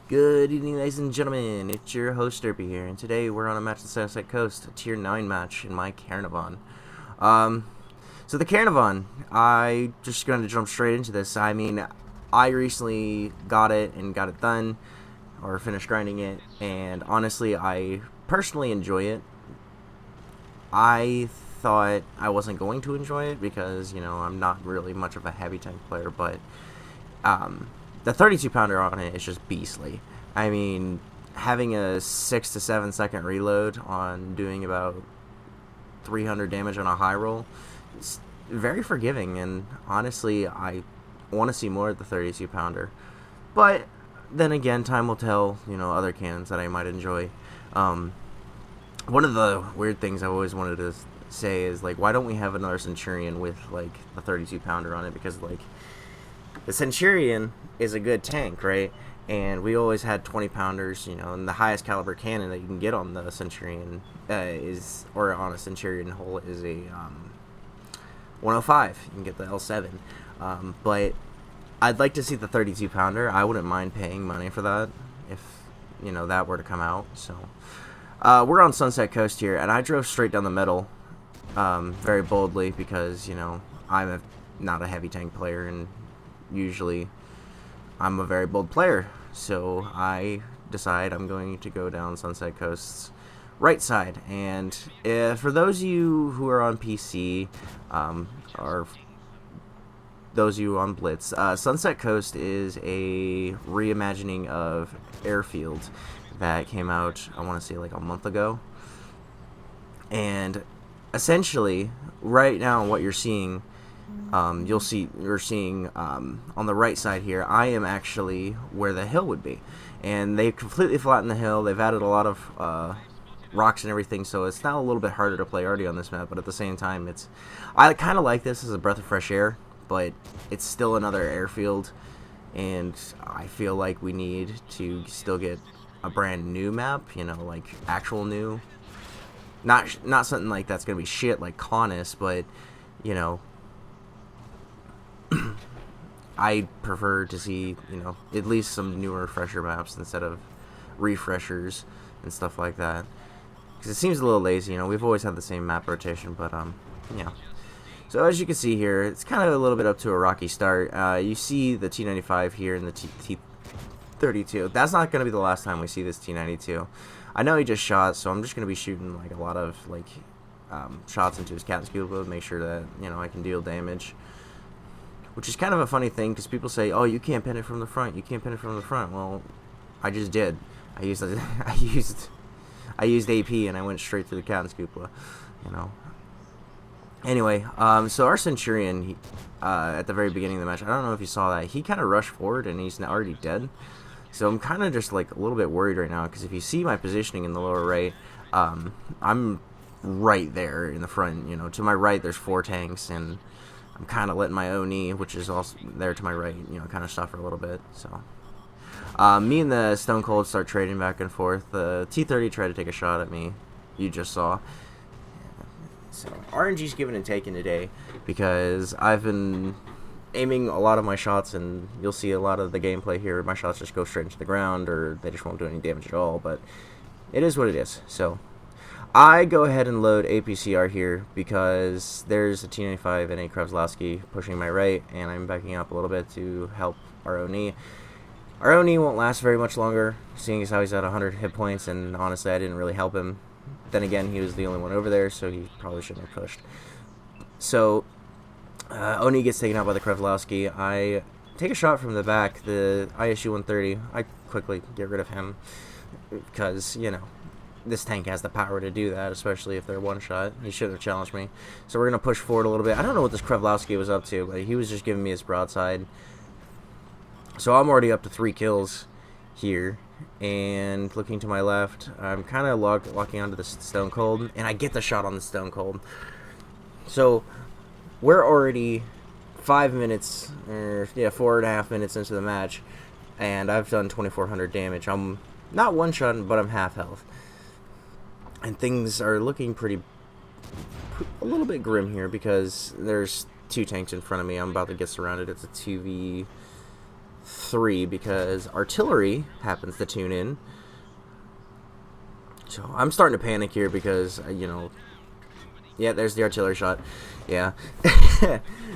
Good evening, ladies and gentlemen. It's your host Derpy here, and today we're on a match at Sunset Coast, a Tier 9 match in my Caernarvon. So the Caernarvon, I just going to jump straight into this. I mean, I recently got it and got it done, or finished grinding it, and honestly, I personally enjoy it. I thought I wasn't going to enjoy it because, I'm not really much of a heavy tank player, but the 32 pounder on it is just beastly. I mean, having a 6 to 7 second reload on doing about 300 damage on a high roll, it's very forgiving, and honestly, I want to see more of the 32 pounder. But then again, time will tell, other cannons that I might enjoy. One of the weird things I've always wanted to say is, why don't we have another Centurion with, the 32 pounder on it? Because, the Centurion is a good tank, right? And we always had 20 pounders, and the highest caliber cannon that you can get on the Centurion or on a Centurion hull is a 105. You can get the L7. But I'd like to see the 32 pounder. I wouldn't mind paying money for that if, that were to come out. So, we're on Sunset Coast here, and I drove straight down the middle very boldly because, I'm not a heavy tank player, and usually I'm a very bold player, so I decide I'm going to go down Sunset Coast's right side. And for those of you who are on PC, or those of you on Blitz, Sunset Coast is a reimagining of Airfield that came out, I want to say, a month ago. And essentially, right now, what you're seeing, you're seeing on the right side here, I am actually where the hill would be, and they completely flattened the hill. They've added a lot of rocks and everything, so it's now a little bit harder to play arty on this map, but at the same time, I kind of like this as a breath of fresh air, but it's still another airfield, and I feel like we need to still get a brand new map, actual new, not something like that's gonna be shit like Conus, but I prefer to see, at least some newer refresher maps instead of refreshers and stuff like that. Because it seems a little lazy, we've always had the same map rotation, but, yeah. So as you can see here, it's kind of a little bit up to a rocky start. You see the T95 here and the T32. That's not going to be the last time we see this T92. I know he just shot, so I'm just going to be shooting, a lot of, shots into his cat scuba to make sure that, I can deal damage. Which is kind of a funny thing, because people say, "Oh, you can't pin it from the front. You can't pin it from the front." Well, I just did. I used AP and I went straight through the cat and scuba. Anyway, so our Centurion, at the very beginning of the match, I don't know if you saw that, he kind of rushed forward and he's already dead. So I'm kind of just a little bit worried right now, because if you see my positioning in the lower right, I'm right there in the front. To my right there's 4 tanks, and I'm kind of letting my ONE, which is also there to my right, kind of suffer a little bit. So, me and the Stone Cold start trading back and forth. The T30 tried to take a shot at me. You just saw. So, RNG's given and taken today because I've been aiming a lot of my shots, and you'll see a lot of the gameplay here. My shots just go straight into the ground, or they just won't do any damage at all. But it is what it is. So, I go ahead and load APCR here because there's a T95 and a Krevlowski pushing my right, and I'm backing up a little bit to help our ONE. Our ONE won't last very much longer, seeing as how he's at 100 hit points, and honestly, I didn't really help him. Then again, he was the only one over there, so he probably shouldn't have pushed. So, ONE gets taken out by the Krevlowski. I take a shot from the back, the ISU 130. I quickly get rid of him because, this tank has the power to do that, especially if they're one-shot. He shouldn't have challenged me. So we're going to push forward a little bit. I don't know what this Krevlowski was up to, but he was just giving me his broadside. So I'm already up to 3 kills here. And looking to my left, I'm kind of locking onto the Stone Cold, and I get the shot on the Stone Cold. So we're already 5 minutes, or 4.5 minutes into the match, and I've done 2,400 damage. I'm not one-shot, but I'm half health. And things are looking a little bit grim here because there's 2 tanks in front of me. I'm about to get surrounded. It's a 3 because artillery happens to tune in. So I'm starting to panic here because, you know, yeah, there's the artillery shot. Yeah.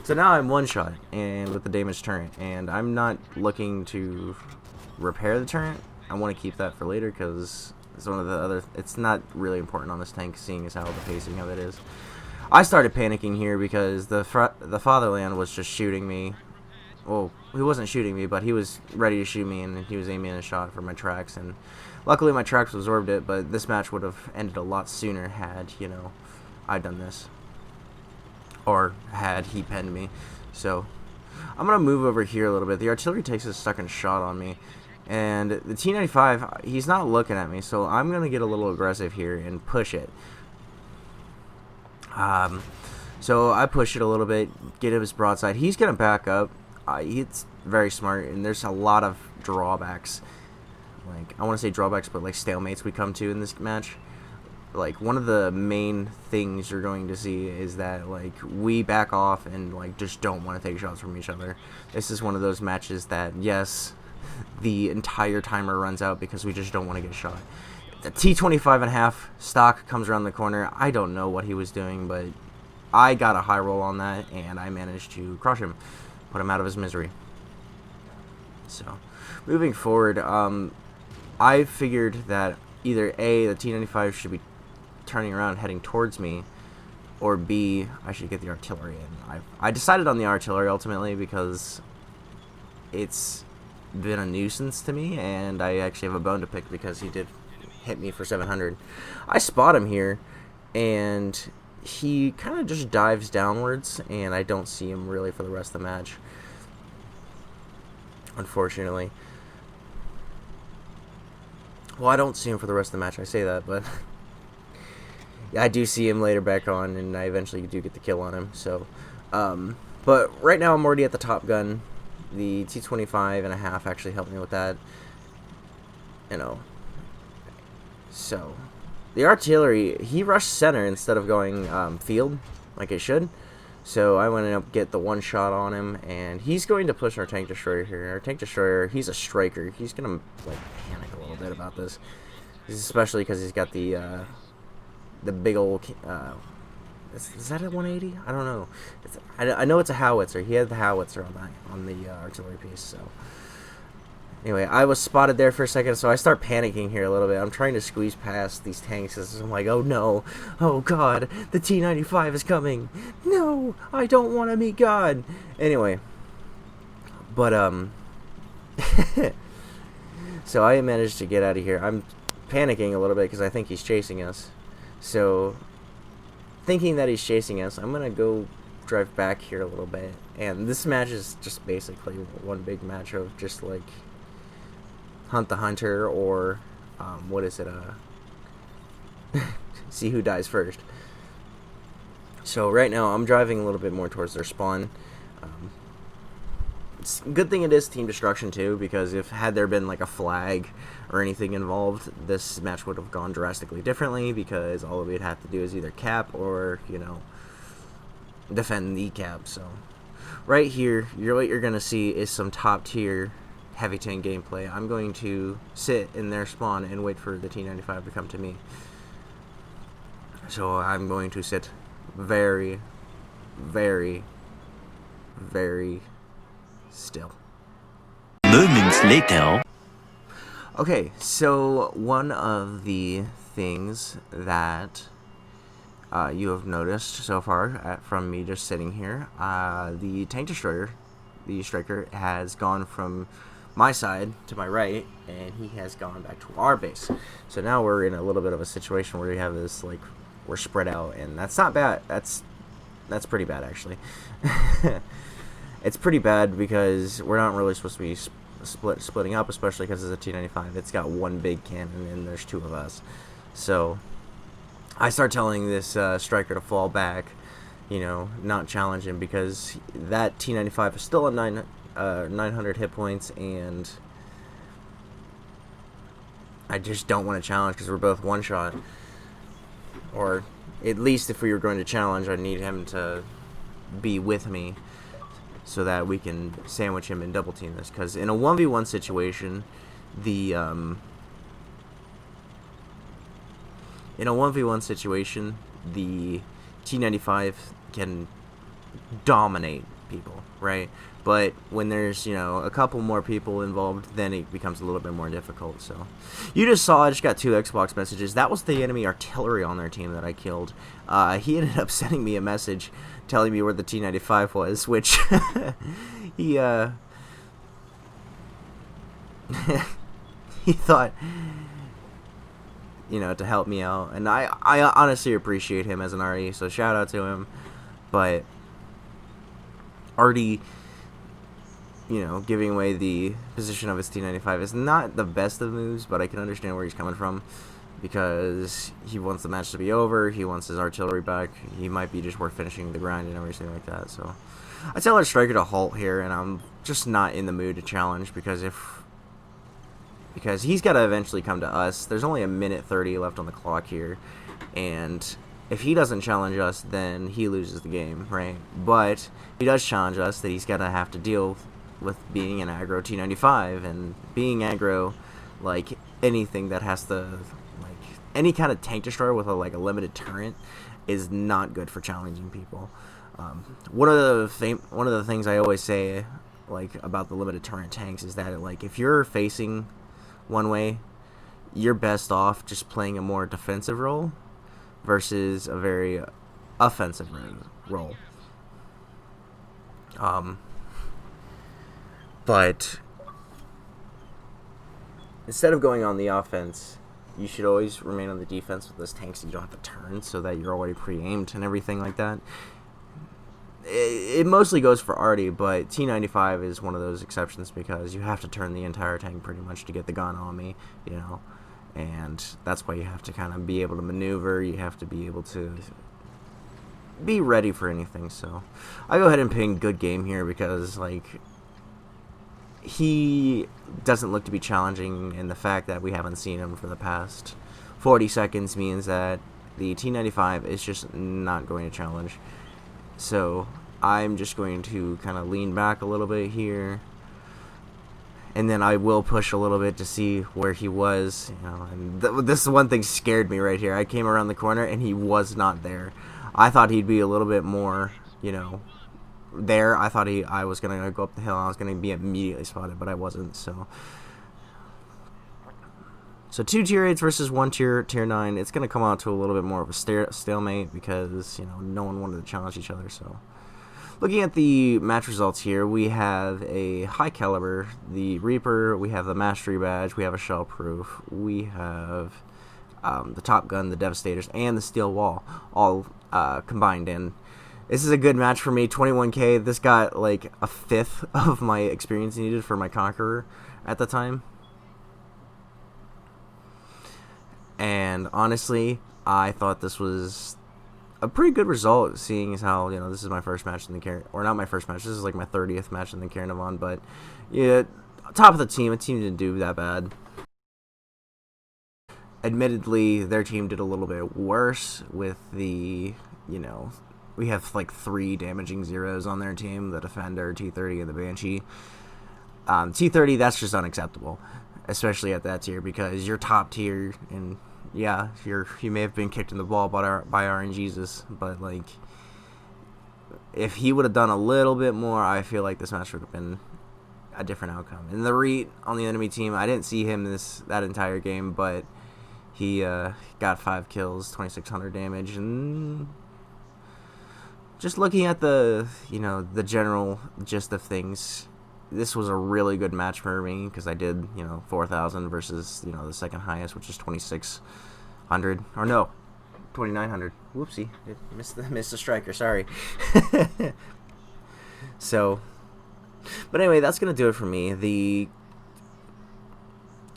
So now I'm one shot and with the damaged turret, and I'm not looking to repair the turret. I want to keep that for later because it's one of the other. It's not really important on this tank, seeing as how the pacing of it is. I started panicking here because the fatherland was just shooting me. Well, he wasn't shooting me, but he was ready to shoot me, and he was aiming a shot for my tracks. And luckily, my tracks absorbed it. But this match would have ended a lot sooner had, you know, I done this, or had he penned me. So I'm gonna move over here a little bit. The artillery takes a second shot on me, and the T-95, he's not looking at me, so I'm gonna get a little aggressive here and push it. So I push it a little bit, get him his broadside. He's gonna back up. He's very smart, and there's a lot of drawbacks. Like, I want to say drawbacks, but like stalemates we come to in this match. Like, one of the main things you're going to see is that, like, we back off and, like, just don't want to take shots from each other. This is one of those matches that, yes, the entire timer runs out because we just don't want to get shot. The T-25.5 stock comes around the corner. I don't know what he was doing, but I got a high roll on that, and I managed to crush him, put him out of his misery. So, moving forward, I figured that either A, the T-95 should be turning around heading towards me, or B, I should get the artillery in. I decided on the artillery ultimately because it's been a nuisance to me, and I actually have a bone to pick because he did hit me for 700. I spot him here, and he kind of just dives downwards, and I don't see him really for the rest of the match, unfortunately. Well, I don't see him for the rest of the match, I say that, but I do see him later back on, and I eventually do get the kill on him. So, but right now I'm already at the top gun. The T-25.5 actually helped me with that, you know. So, the artillery, he rushed center instead of going field, like it should. So I went up get the one shot on him, and he's going to push our tank destroyer here. Our tank destroyer, he's a striker. He's gonna like panic a little bit about this, especially because he's got the big old. Is that a 180? I don't know. I know it's a howitzer. He had the howitzer on the artillery piece. So anyway, I was spotted there for a second, so I start panicking here a little bit. I'm trying to squeeze past these tanks. I'm like, oh no, oh god, the T-95 is coming. No, I don't want to meet God. Anyway, but so I managed to get out of here. I'm panicking a little bit because I think he's chasing us. So, thinking that he's chasing us, I'm gonna go drive back here a little bit. And this match is just basically one big match of just like hunt the hunter, or what is it, see who dies first. So right now I'm driving a little bit more towards their spawn. It's a good thing it is team destruction too, because if had there been like a flag or anything involved, this match would have gone drastically differently, because all we'd have to do is either cap or, you know, defend the cap. So right here, what you're gonna see is some top tier heavy tank gameplay. I'm going to sit in their spawn and wait for the T-95 to come to me. So I'm going to sit very, very, very still. Moments later. Okay, so one of the things that you have noticed so far from me just sitting here, the tank destroyer, the striker, has gone from my side to my right, and he has gone back to our base. So now we're in a little bit of a situation where we have this, like, we're spread out, and that's not bad. That's pretty bad, actually. It's pretty bad because we're not really supposed to be splitting up, especially because it's a T-95. It's got one big cannon, and there's two of us. So I start telling this striker to fall back, you know, not challenge him, because that T-95 is still at 900 hit points, and I just don't want to challenge because we're both one shot. Or at least if we were going to challenge, I need him to be with me. so that we can sandwich him and double team this. Because in a 1v1 situation, the T95 can dominate people, right? But when there's, you know, a couple more people involved, then it becomes a little bit more difficult. So you just saw I just got 2 Xbox messages. That was the enemy artillery on their team that I killed. He ended up sending me a message telling me where the T95 was, which he he thought, you know, to help me out, and I honestly appreciate him as an RE, so shout out to him. But already, you know, giving away the position of his T95 is not the best of moves, but I can understand where he's coming from, because he wants the match to be over, he wants his artillery back, he might be just worth finishing the grind and everything like that. So I tell our striker to halt here, and I'm just not in the mood to challenge, because he's got to eventually come to us. There's only a minute 30 left on the clock here, and if he doesn't challenge us, then he loses the game, right? But if he does challenge us, then he's got to have to deal with being an aggro T95, and being aggro, like anything that has to, like any kind of tank destroyer with a limited turret, is not good for challenging people. One of the things I always say, like, about the limited turret tanks is that, like, if you're facing one way, you're best off just playing a more defensive role versus a very offensive role. But instead of going on the offense, you should always remain on the defense with those tanks so you don't have to turn, so that you're already pre-aimed and everything like that. It mostly goes for Artie, but T95 is one of those exceptions, because you have to turn the entire tank pretty much to get the gun on me, you know, and that's why you have to kind of be able to maneuver, you have to be able to be ready for anything. So I go ahead and ping good game here, because, like, he doesn't look to be challenging, and the fact that we haven't seen him for the past 40 seconds means that the T95 is just not going to challenge. So I'm just going to kind of lean back a little bit here, and then I will push a little bit to see where he was, you know. And this one thing scared me right here. I came around the corner and he was not there. I thought he'd be a little bit more, you know, there. I thought I was gonna go up the hill and I was gonna be immediately spotted, but I wasn't. So 2 tier 8s versus 1 tier 9. It's gonna come out to a little bit more of a stalemate, because, you know, no one wanted to challenge each other. So looking at the match results here, we have a high caliber, the Reaper, we have the mastery badge, we have a shell proof, we have the top gun, the Devastators, and the steel wall, all combined in. This is a good match for me. 21k. This got like a fifth of my experience needed for my conqueror at the time. And honestly, I thought this was a pretty good result, seeing as how, you know, this is my first match in the Caernarvon, or not my first match, this is like my 30th match in the Caernarvon, but yeah, top of the team. A team didn't do that bad. Admittedly, their team did a little bit worse with the, you know, we have like 3 damaging zeros on their team, the Defender, T30, and the Banshee. T30, that's just unacceptable, especially at that tier, because you're top tier, and yeah, you may have been kicked in the ball by RNGesus, but like, if he would have done a little bit more, I feel like this match would have been a different outcome. And the Reet on the enemy team, I didn't see him that entire game, but he got 5 kills, 2,600 damage, and just looking at the, you know, the general gist of things, this was a really good match for me, because I did, you know, 4,000 versus, you know, the second highest, which is 2,600, or no, 2,900. Whoopsie, missed the striker. Sorry. So, but anyway, that's gonna do it for me. The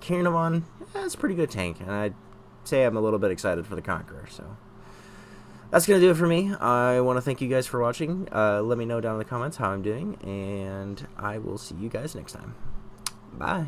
Caernarvon, it's a pretty good tank, and I'd say I'm a little bit excited for the Conqueror. So that's going to do it for me. I want to thank you guys for watching. Let me know down in the comments how I'm doing, and I will see you guys next time. Bye.